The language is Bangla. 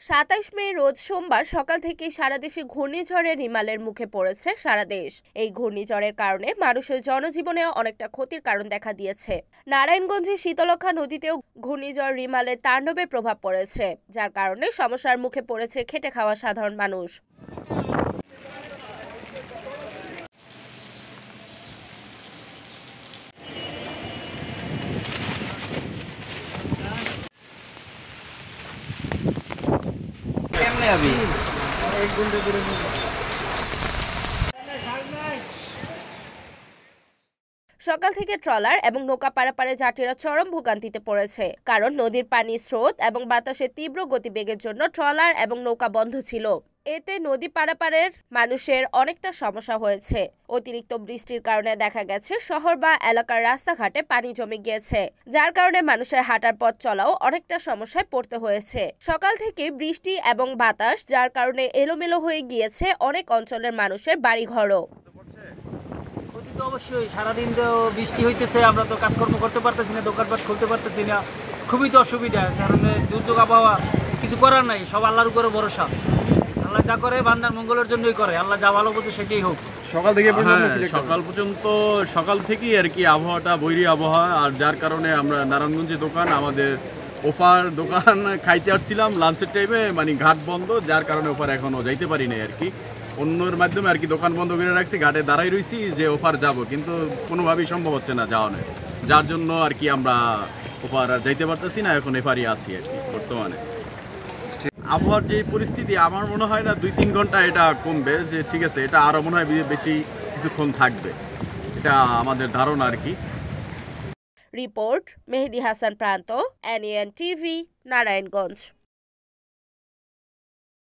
27 মে রোজ সোমবার সকাল থেকে সারা দেশে ঘূর্ণিঝড়ে রিমালের মুখে পড়েছে সারা দেশ। এই ঘূর্ণিঝড়ের কারণে মানুষের জনজীবনে অনেকটা ক্ষতির কারণ দেখা দিয়েছে। নারায়ণগঞ্জের শীতলক্ষা নদীতেও ঘূর্ণিঝড় রিমালের তাণ্ডবের প্রভাব পড়েছে, যার কারণে সমস্যার মুখে পড়েছে খেটে খাওয়া সাধারণ মানুষ। সকাল থেকে ট্রলার এবং নৌকা পারাপারে যাত্রীরা চরম ভোগান্তিতে পড়েছে, কারণ নদীর পানির স্রোত এবং বাতাসের তীব্র গতিবেগের জন্য ট্রলার এবং নৌকা বন্ধ ছিল। এতে নদী পারাপারের মানুষের অনেকটা সমস্যা হয়েছে। অতিরিক্ত বৃষ্টির কারণে দেখা গেছে শহর বা এলাকার রাস্তাঘাটে পানি জমে গিয়েছে, যার কারণে মানুষের হাঁটার পথ চলাও অনেকটা সমস্যায় পড়তে হয়েছে। সকাল থেকে বৃষ্টি এবং বাতাস, যার কারণে এলোমেলো হয়ে গিয়েছে অনেক অঞ্চলের মানুষের বাড়িঘরও। অবশ্যই সারাদিন তো বৃষ্টি হইতেছে, আমরা তো কাজকর্ম করতে পারতেছি না, দোকানপাট খুলতে পারতেছি না, খুবই তো অসুবিধা। কারণ দুর্যোগ আবহাওয়া, কিছু করার নাই, সব আল্লাহর উপরে ভরসা। আল্লাহ যা করে বান্দার মঙ্গলের জন্যই করে, আল্লাহ যা ভালো বলছে সেটাই হোক। সকাল পর্যন্ত সকাল থেকেই আর কি আবহাওয়াটা বৈরী আবহাওয়া, আর যার কারণে আমরা নারায়ণগঞ্জে দোকান, আমাদের ওপার দোকান খাইতে আসছিলাম লাঞ্চের টাইমে, মানে ঘাট বন্ধ, যার কারণে ওপার এখনও যাইতে পারি নাই আর কি। অন্যের মাধ্যমে আর কি দোকান বন্ধ করে রাখছি, ঘাটে দাঁড়াই রয়েছি যে ওপার যাব, কিন্তু কোনোভাবেই সম্ভব হচ্ছে না যাওয়া নেই, যার জন্য আর কি আমরা ওপার আর যাইতে পারতেছি না, এখন এপারই আছি আর কি বর্তমানে। আবহাওয়ার যে পরিস্থিতি, আমার মনে হয় না 2-3 ঘন্টা এটা কমবে, যে ঠিক আছে এটা আরও মনে হয় বেশি কিছুক্ষণ থাকবে, এটা আমাদের ধারণা আর কি। রিপোর্ট মেহেদি হাসান প্রান্ত, NAN TV, নারায়ণগঞ্জ।